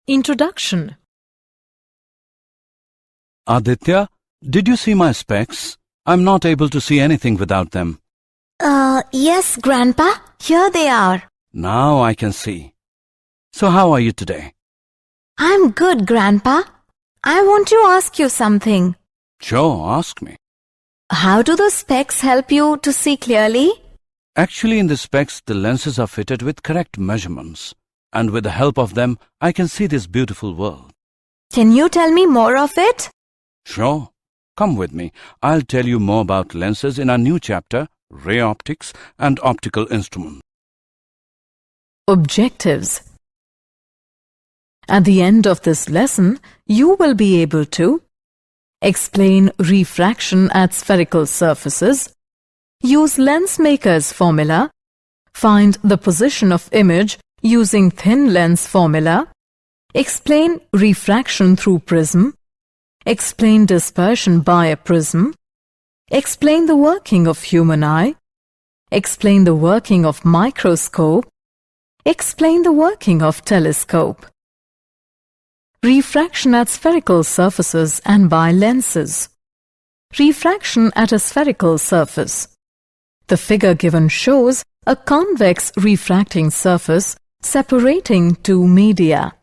Introduction. Aditya, did you see my specs? I'm not able to see anything without them. Yes, Grandpa. Here they are. Now I can see. So how are you today? I'm good, Grandpa. I want to ask you something. Sure, ask me. How do the specs help you to see clearly? Actually, in the specs, the lenses are fitted with correct measurements. And with the help of them, I can see this beautiful world. Can you tell me more of it? Sure. Come with me. I'll tell you more about lenses in our new chapter, Ray Optics and Optical Instruments. Objectives. At the end of this lesson, you will be able to explain refraction at spherical surfaces, use lens maker's formula, find the position of image using thin lens formula, explain refraction through prism, explain dispersion by a prism, explain the working of human eye, explain the working of microscope, explain the working of telescope. Refraction at spherical surfaces and by lenses. Refraction at a spherical surface. The figure given shows a convex refracting surface separating two media.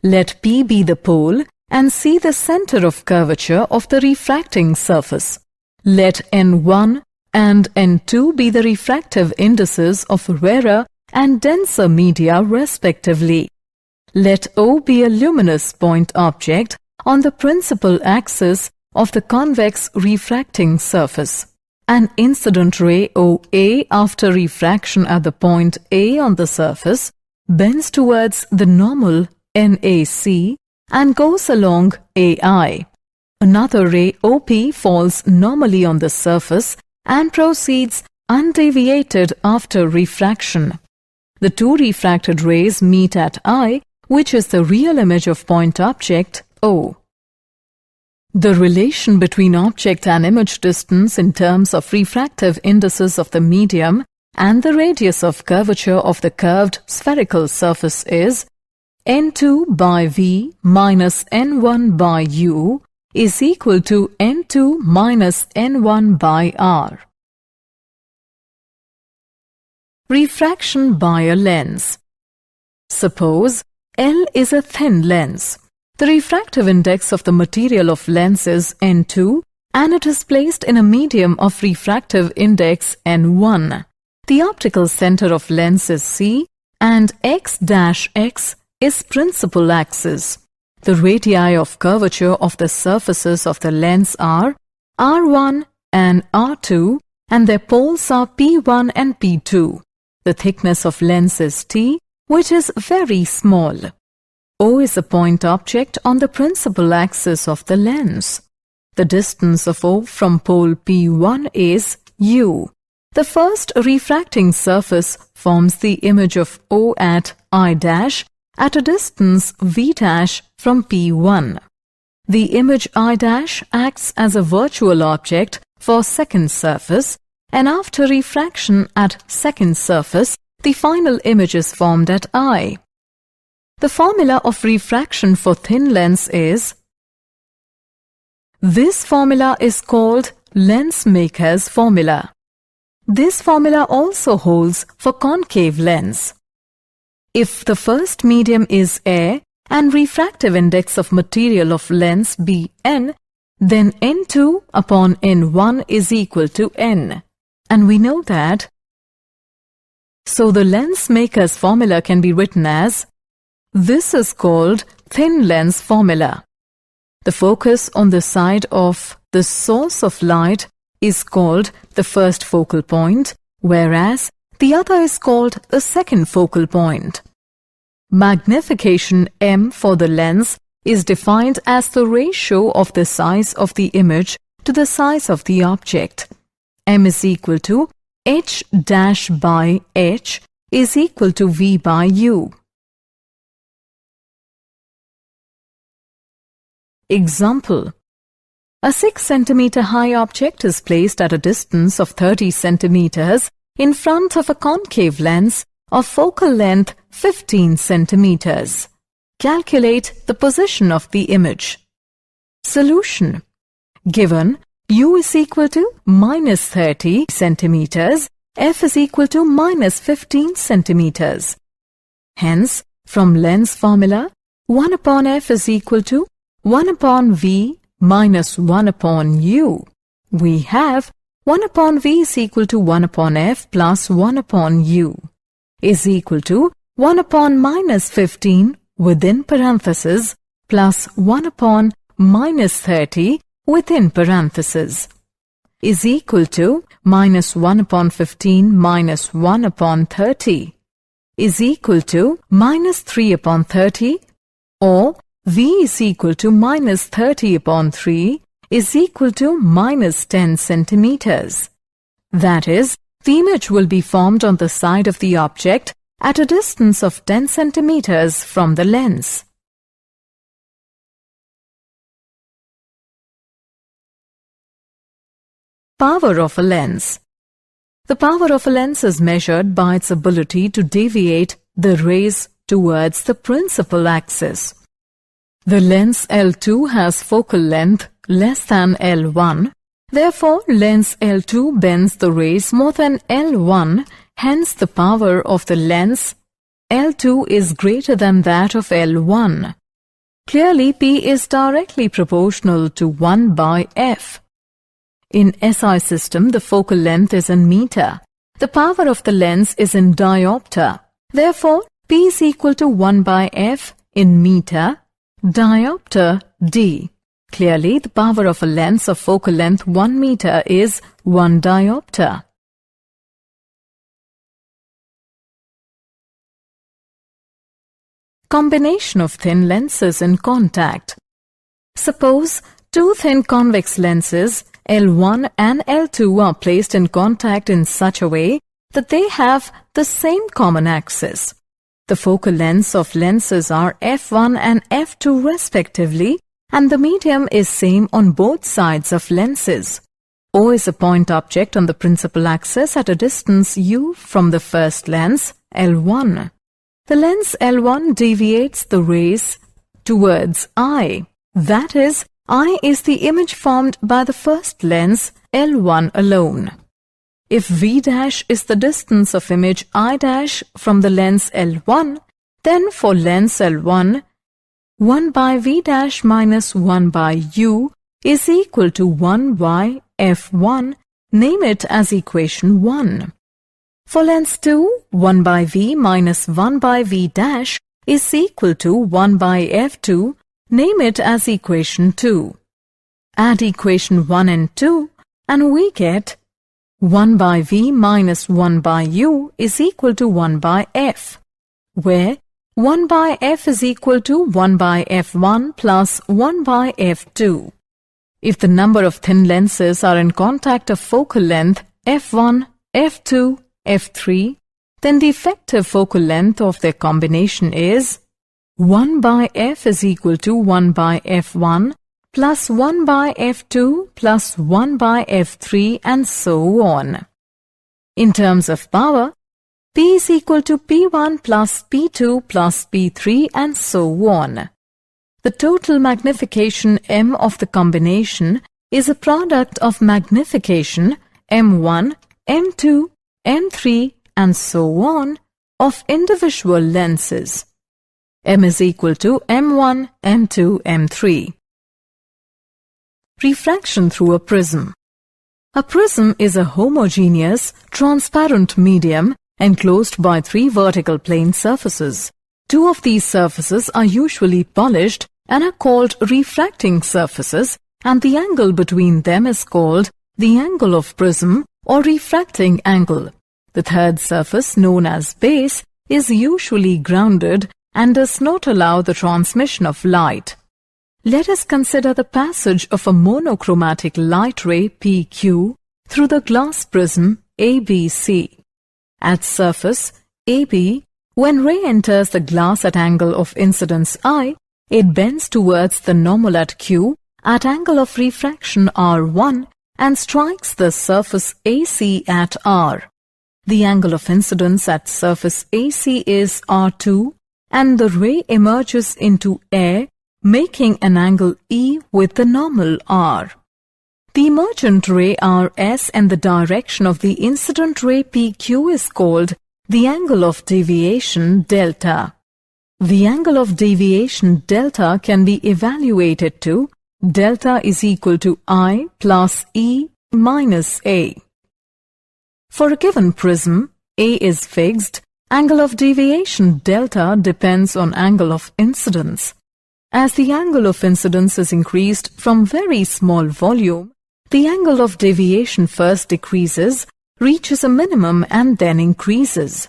Let P be the pole and C the center of curvature of the refracting surface. Let N1 and N2 be the refractive indices of rarer and denser media respectively. Let O be a luminous point object on the principal axis of the convex refracting surface. An incident ray OA after refraction at the point A on the surface bends towards the normal NAC and goes along AI. Another ray OP falls normally on the surface and proceeds undeviated after refraction. The two refracted rays meet at I, which is the real image of point object O. The relation between object and image distance in terms of refractive indices of the medium and the radius of curvature of the curved spherical surface is N2 by V minus N1 by U is equal to N2 minus N1 by R. Refraction by a lens. Suppose L is a thin lens. The refractive index of the material of lens is N2 and it is placed in a medium of refractive index N1. The optical center of lens is C and x' is principal axis. The radii of curvature of the surfaces of the lens are R1 and R2 and their poles are P1 and P2. The thickness of lens is T, which is very small. O is a point object on the principal axis of the lens. The distance of O from pole P1 is U. The first refracting surface forms the image of O at I' at a distance V' from P1. The image I' acts as a virtual object for second surface, and after refraction at second surface, the final image is formed at I. The formula of refraction for thin lens is. This formula is called lens maker's formula. This formula also holds for concave lens. If the first medium is air and refractive index of material of lens be n, then N2 upon N1 is equal to n. And we know that. So the lens maker's formula can be written as, this is called thin lens formula. The focus on the side of the source of light is called the first focal point, whereas the other is called the second focal point. Magnification M for the lens is defined as the ratio of the size of the image to the size of the object. M is equal to H' by H is equal to V by U. Example. A 6 cm high object is placed at a distance of 30 cm in front of a concave lens of focal length 15 centimeters. Calculate the position of the image. Solution. Given u is equal to minus 30 centimeters, f is equal to minus 15 centimeters. Hence, from lens formula, 1 upon f is equal to 1 upon v minus 1 upon u. We have 1 upon v is equal to 1 upon f plus 1 upon u is equal to 1 upon minus 15 within parentheses plus 1 upon minus 30 within parentheses is equal to minus 1 upon 15 minus 1 upon 30 is equal to minus 3 upon 30, or v is equal to minus 30 upon 3 is equal to minus 10 centimeters. That is, the image will be formed on the side of the object at a distance of 10 centimeters from the lens. Power of a lens. The power of a lens is measured by its ability to deviate the rays towards the principal axis. The lens L2 has focal length less than L1. Therefore, lens L2 bends the rays more than L1. Hence, the power of the lens L2 is greater than that of L1. Clearly, P is directly proportional to 1 by F. In SI system, the focal length is in meter. The power of the lens is in diopter. Therefore, P is equal to 1 by F in meter, diopter D. Clearly, the power of a lens of focal length 1 meter is 1 diopter. Combination of thin lenses in contact. Suppose two thin convex lenses L1 and L2 are placed in contact in such a way that they have the same common axis. The focal lengths of lenses are f1 and f2 respectively, and the medium is same on both sides of lenses. O is a point object on the principal axis at a distance u from the first lens, L1. The lens L1 deviates the rays towards I. That is, I is the image formed by the first lens, L1 alone. If V' is the distance of image I' from the lens L1, then for lens L1, 1 by V' minus 1 by U is equal to 1 by F1, name it as equation 1. For lens 2, 1 by V minus 1 by V' is equal to 1 by F2, name it as equation 2. Add equation 1 and 2 and we get 1 by V minus 1 by U is equal to 1 by F, where 1 by F is equal to 1 by F1 plus 1 by F2. If the number of thin lenses are in contact of focal length F1, F2, F3, then the effective focal length of their combination is 1 by F is equal to 1 by F1 plus 1 by F2 plus 1 by F3 and so on. In terms of power, P is equal to P1 plus P2 plus P3 and so on. The total magnification M of the combination is a product of magnification M1, M2, M3 and so on of individual lenses. M is equal to M1, M2, M3. Refraction through a prism. A prism is a homogeneous, transparent medium enclosed by 3 vertical plane surfaces. 2 of these surfaces are usually polished and are called refracting surfaces, and the angle between them is called the angle of prism or refracting angle. The third surface, known as base, is usually grounded and does not allow the transmission of light. Let us consider the passage of a monochromatic light ray PQ through the glass prism ABC. At surface AB, when ray enters the glass at angle of incidence I, it bends towards the normal at Q at angle of refraction R1 and strikes the surface AC at R. The angle of incidence at surface AC is R2 and the ray emerges into air, making an angle E with the normal R. The emergent ray RS and the direction of the incident ray PQ is called the angle of deviation delta. The angle of deviation delta can be evaluated to delta is equal to I plus E minus A. For a given prism, A is fixed, angle of deviation delta depends on angle of incidence. As the angle of incidence is increased from very small volume, the angle of deviation first decreases, reaches a minimum and then increases.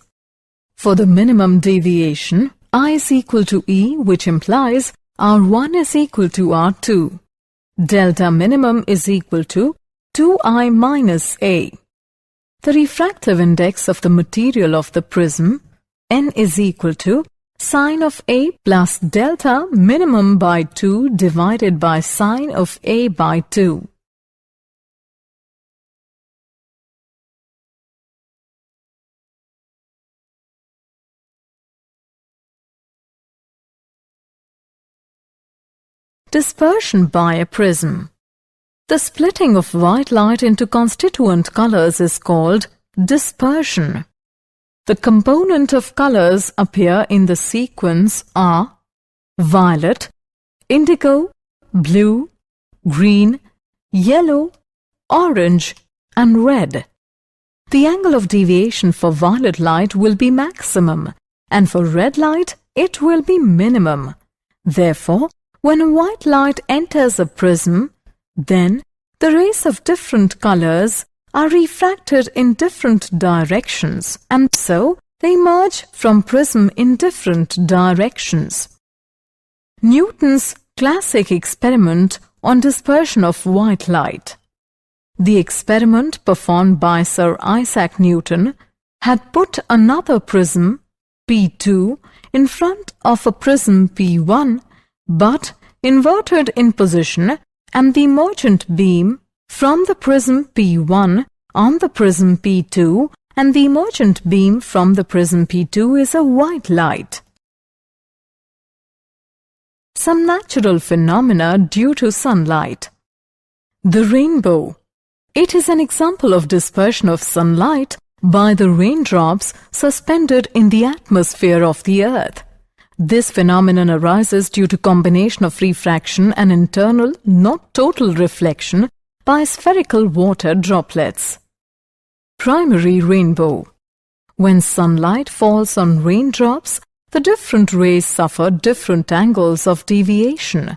For the minimum deviation, I is equal to E, which implies R1 is equal to R2. Delta minimum is equal to 2I minus A. The refractive index of the material of the prism, N, is equal to sine of A plus delta minimum by 2 divided by sine of A by 2. Dispersion by a prism. The splitting of white light into constituent colors is called dispersion. The component of colors appear in the sequence are violet, indigo, blue, green, yellow, orange, and red. The angle of deviation for violet light will be maximum, and for red light it will be minimum. Therefore, when a white light enters a prism, then the rays of different colors are refracted in different directions, and so they emerge from prism in different directions. Newton's classic experiment on dispersion of white light. The experiment performed by Sir Isaac Newton had put another prism, P2, in front of a prism P1, but inverted in position, and the emergent beam from the prism P1 on the prism P2 and the emergent beam from the prism P2 is a white light. Some natural phenomena due to sunlight. The rainbow. It is an example of dispersion of sunlight by the raindrops suspended in the atmosphere of the earth. This phenomenon arises due to combination of refraction and internal, not total reflection by spherical water droplets. Primary rainbow. When sunlight falls on raindrops, the different rays suffer different angles of deviation.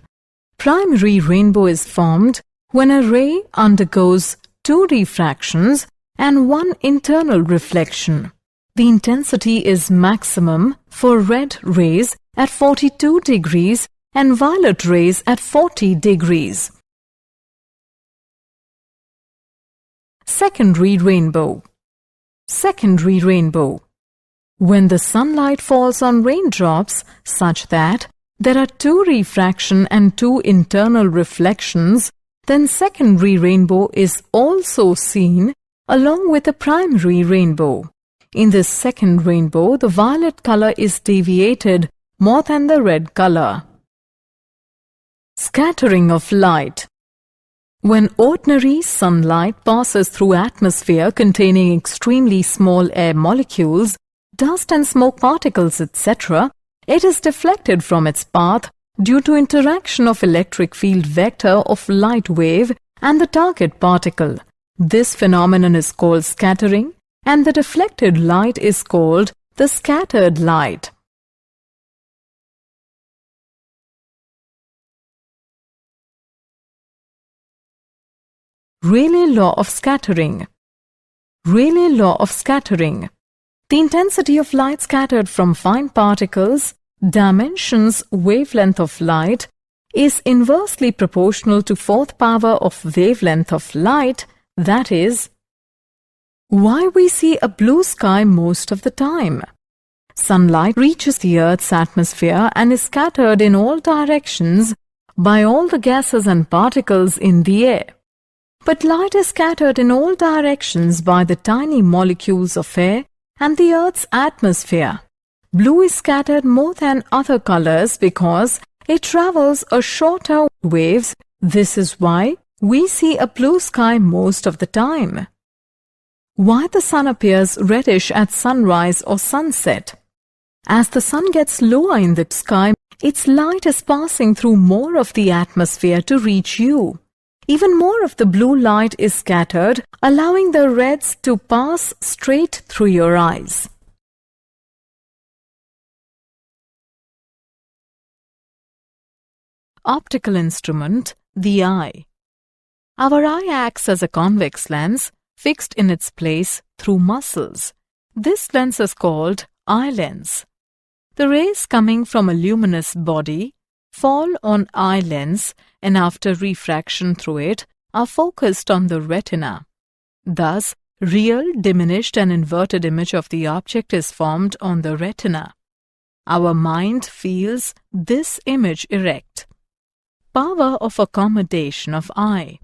Primary rainbow is formed when a ray undergoes 2 refractions and 1 internal reflection. The intensity is maximum for red rays at 42 degrees and violet rays at 40 degrees. Secondary rainbow. Secondary rainbow. When the sunlight falls on raindrops such that there are 2 refraction and 2 internal reflections, then secondary rainbow is also seen along with the primary rainbow. In this second rainbow, the violet color is deviated more than the red color. Scattering of light. When ordinary sunlight passes through atmosphere containing extremely small air molecules, dust and smoke particles, etc., it is deflected from its path due to interaction of electric field vector of light wave and the target particle. This phenomenon is called scattering, and the deflected light is called the scattered light. Rayleigh law of scattering. Rayleigh law of scattering. The intensity of light scattered from fine particles, dimensions wavelength of light, is inversely proportional to 4th power of wavelength of light, that is, why we see a blue sky most of the time. Sunlight reaches the Earth's atmosphere and is scattered in all directions by all the gases and particles in the air. But light is scattered in all directions by the tiny molecules of air and the Earth's atmosphere. Blue is scattered more than other colors because it travels a shorter waves. This is why we see a blue sky most of the time. Why the sun appears reddish at sunrise or sunset? As the sun gets lower in the sky, its light is passing through more of the atmosphere to reach you. Even more of the blue light is scattered, allowing the reds to pass straight through your eyes. Optical instrument, the eye. Our eye acts as a convex lens fixed in its place through muscles. This lens is called eye lens. The rays coming from a luminous body fall on eye lens and after refraction through it are focused on the retina. Thus, real, diminished and inverted image of the object is formed on the retina. Our mind feels this image erect. Power of accommodation of eye.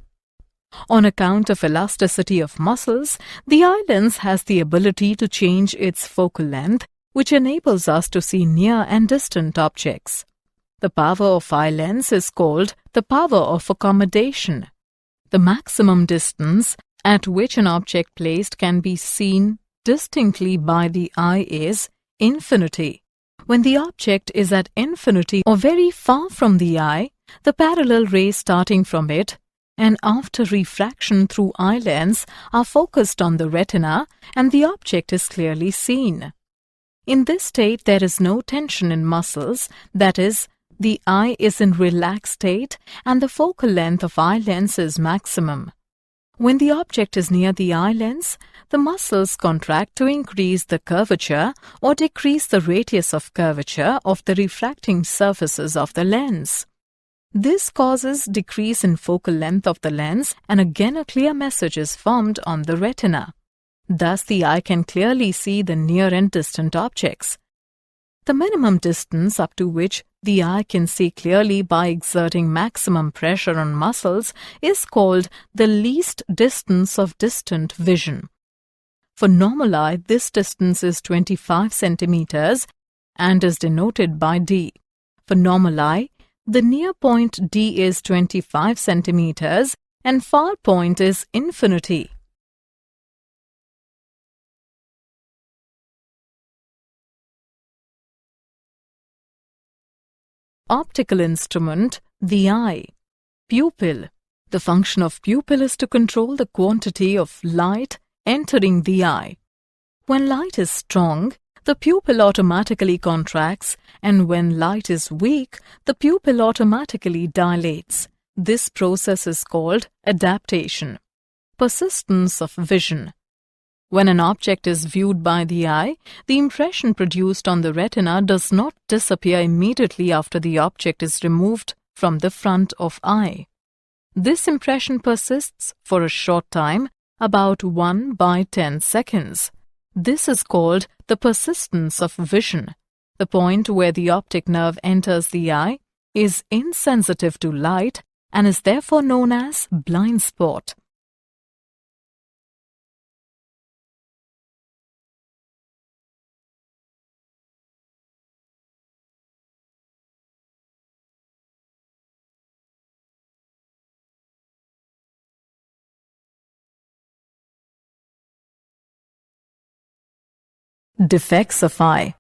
On account of elasticity of muscles, the eye lens has the ability to change its focal length, which enables us to see near and distant objects. The power of eye lens is called the power of accommodation. The maximum distance at which an object placed can be seen distinctly by the eye is infinity. When the object is at infinity or very far from the eye, the parallel rays starting from it and after refraction through eye lens are focused on the retina and the object is clearly seen. In this state, there is no tension in muscles, that is, the eye is in relaxed state and the focal length of eye lens is maximum. When the object is near the eye lens, the muscles contract to increase the curvature or decrease the radius of curvature of the refracting surfaces of the lens. This causes decrease in focal length of the lens and again a clear message is formed on the retina. Thus the eye can clearly see the near and distant objects. The minimum distance up to which the eye can see clearly by exerting maximum pressure on muscles is called the least distance of distant vision. For normal eye, this distance is 25 centimeters and is denoted by D. For normal eye, the near point D is 25 centimeters and far point is infinity. Optical instrument, the eye. Pupil. The function of pupil is to control the quantity of light entering the eye. When light is strong, the pupil automatically contracts, and when light is weak, the pupil automatically dilates. This process is called adaptation. Persistence of vision. When an object is viewed by the eye, the impression produced on the retina does not disappear immediately after the object is removed from the front of eye. This impression persists for a short time, about 1/10 seconds. This is called the persistence of vision. The point where the optic nerve enters the eye is insensitive to light and is therefore known as blind spot. Defects of eye.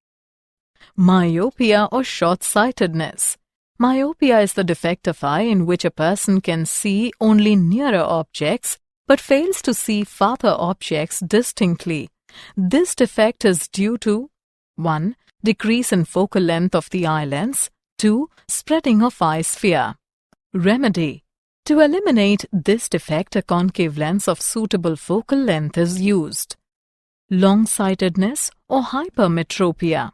Myopia or short-sightedness. Myopia is the defect of eye in which a person can see only nearer objects but fails to see farther objects distinctly. This defect is due to 1. Decrease in focal length of the eye lens. 2. Spreading of eye sphere. Remedy. To eliminate this defect, a concave lens of suitable focal length is used. Long-sightedness or hypermetropia.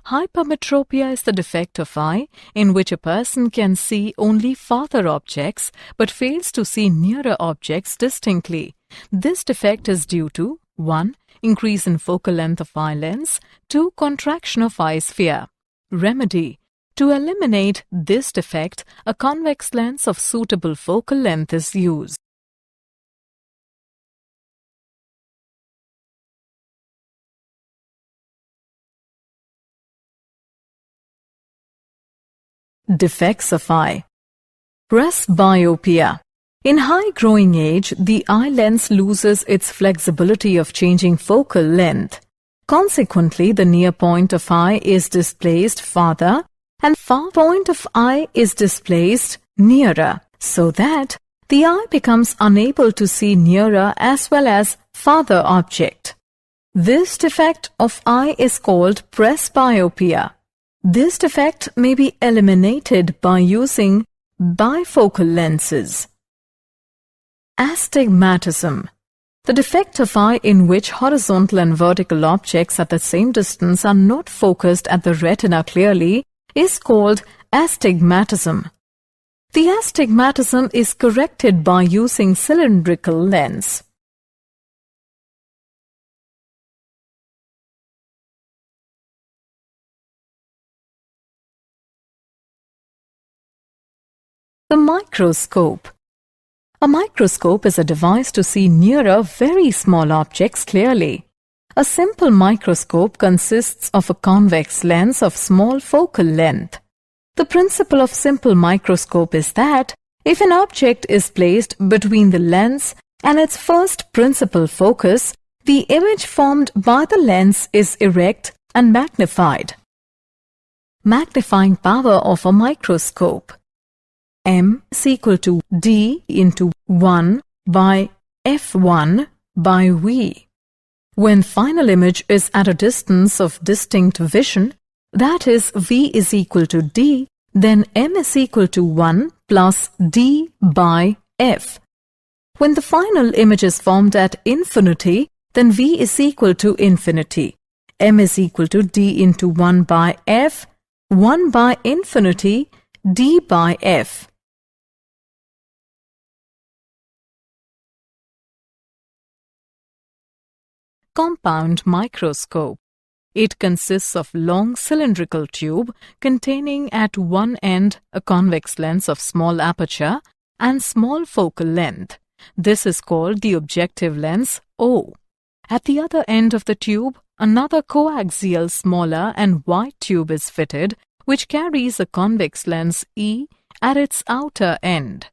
Hypermetropia is the defect of eye in which a person can see only farther objects but fails to see nearer objects distinctly. This defect is due to 1. Increase in focal length of eye lens. 2. Contraction of eye sphere. Remedy. To eliminate this defect, a convex lens of suitable focal length is used. defects of eye. Presbyopia. In high growing age, the eye lens loses its flexibility of changing focal length. Consequently, the near point of eye is displaced farther and far point of eye is displaced nearer, so that the eye becomes unable to see nearer as well as farther object. This defect of eye is called presbyopia. This defect may be eliminated by using bifocal lenses. Astigmatism. The defect of eye in which horizontal and vertical objects at the same distance are not focused at the retina clearly is called astigmatism. The astigmatism is corrected by using cylindrical lens. The microscope. A microscope is a device to see nearer very small objects clearly. A simple microscope consists of a convex lens of small focal length. The principle of simple microscope is that if an object is placed between the lens and its first principal focus, the image formed by the lens is erect and magnified. Magnifying power of a microscope. M is equal to D into 1 by F1 by V. When final image is at a distance of distinct vision, that is V is equal to D, then M is equal to 1 plus D by F. When the final image is formed at infinity, then V is equal to infinity. M is equal to D into 1 by F, 1 by infinity, D by F. Compound microscope. It consists of long cylindrical tube containing at one end a convex lens of small aperture and small focal length. This is called the objective lens O. At the other end of the tube, another coaxial smaller and wide tube is fitted, which carries a convex lens E at its outer end.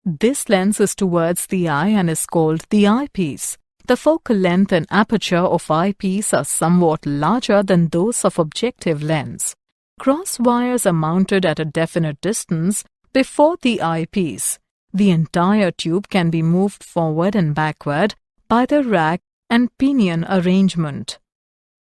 This lens is towards the eye and is called the eyepiece. The focal length and aperture of eyepiece are somewhat larger than those of objective lens. Cross wires are mounted at a definite distance before the eyepiece. The entire tube can be moved forward and backward by the rack and pinion arrangement.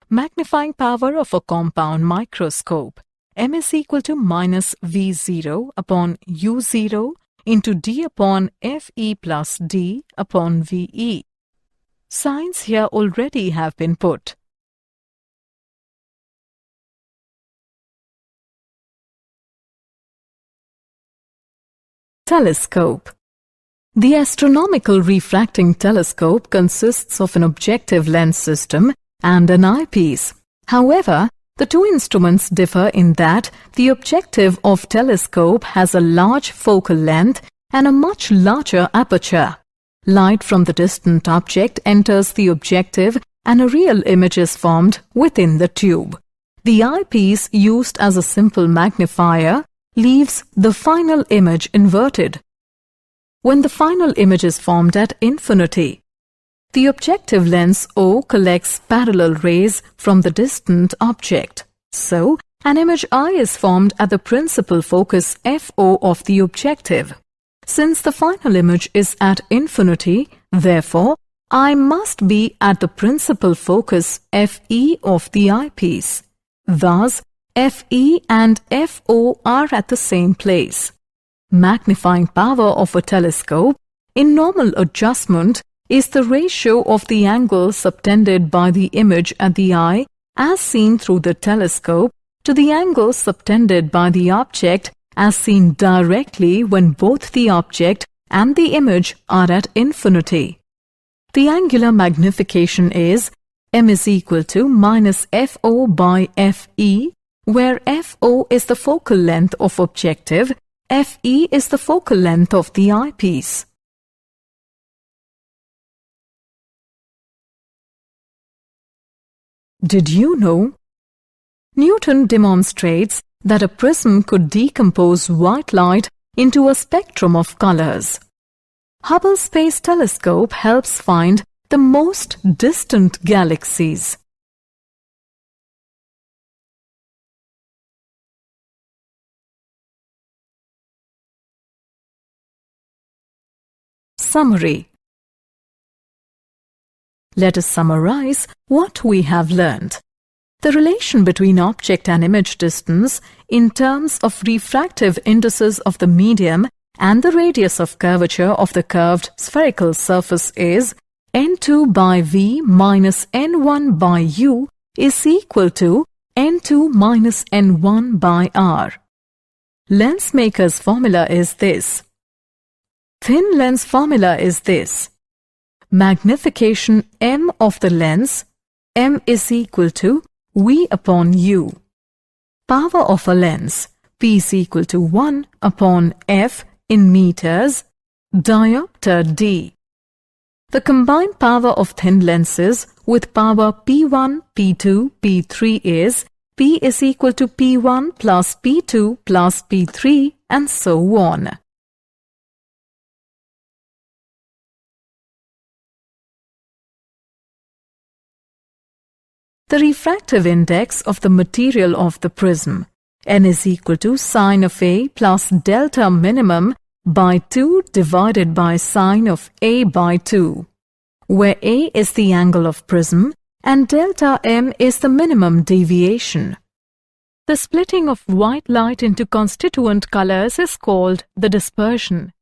Magnifying power of a compound microscope. M is equal to minus V0 upon U0 into D upon Fe plus D upon Ve. Signs here already have been put. Telescope. The astronomical refracting telescope consists of an objective lens system and an eyepiece. However, the two instruments differ in that the objective of telescope has a large focal length and a much larger aperture. Light from the distant object enters the objective and a real image is formed within the tube. The eyepiece, used as a simple magnifier, leaves the final image inverted. When the final image is formed at infinity, the objective lens O collects parallel rays from the distant object. So, an image I is formed at the principal focus FO of the objective. Since the final image is at infinity, therefore, I must be at the principal focus FE of the eyepiece. Thus, FE and FO are at the same place. Magnifying power of a telescope in normal adjustment is the ratio of the angle subtended by the image at the eye as seen through the telescope to the angle subtended by the object as seen directly when both the object and the image are at infinity. The angular magnification is M is equal to minus FO by FE, where FO is the focal length of objective, FE is the focal length of the eyepiece. Did you know? Newton demonstrates that a prism could decompose white light into a spectrum of colors. Hubble Space Telescope helps find the most distant galaxies. Summary. Let us summarize what we have learned. The relation between object and image distance in terms of refractive indices of the medium and the radius of curvature of the curved spherical surface is n2 by v minus n1 by u is equal to n2 minus n1 by r. Lensmaker's formula is this. Thin lens formula is this. Magnification m of the lens, m is equal to v upon u. Power of a lens, P is equal to 1 upon f in meters, diopter d. The combined power of thin lenses with power P1, P2, P3 is P is equal to P1 plus P2 plus P3 and so on. The refractive index of the material of the prism, n is equal to sine of A plus delta minimum by 2 divided by sine of A by 2, where A is the angle of prism and delta m is the minimum deviation. The splitting of white light into constituent colors is called the dispersion.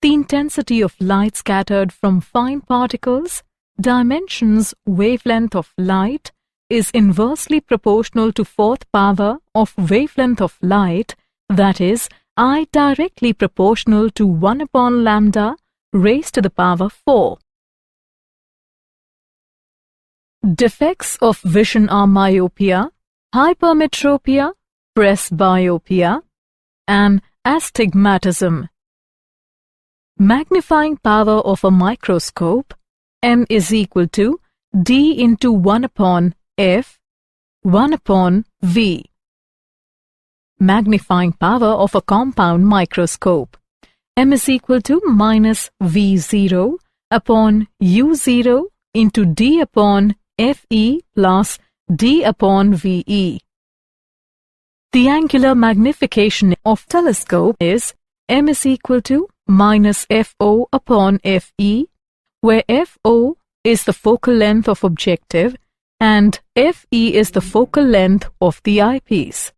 The intensity of light scattered from fine particles, dimensions wavelength of light, is inversely proportional to fourth power of wavelength of light, that is, I directly proportional to 1 upon lambda raised to the power 4. Defects of vision are myopia, hypermetropia, presbyopia, and astigmatism. Magnifying power of a microscope, m is equal to d into 1 upon f, 1 upon v. Magnifying power of a compound microscope, m is equal to minus v0 upon u0 into d upon fe plus d upon ve. The angular magnification of telescope is m is equal to minus fo upon fe, where fo is the focal length of objective and fe is the focal length of the eyepiece.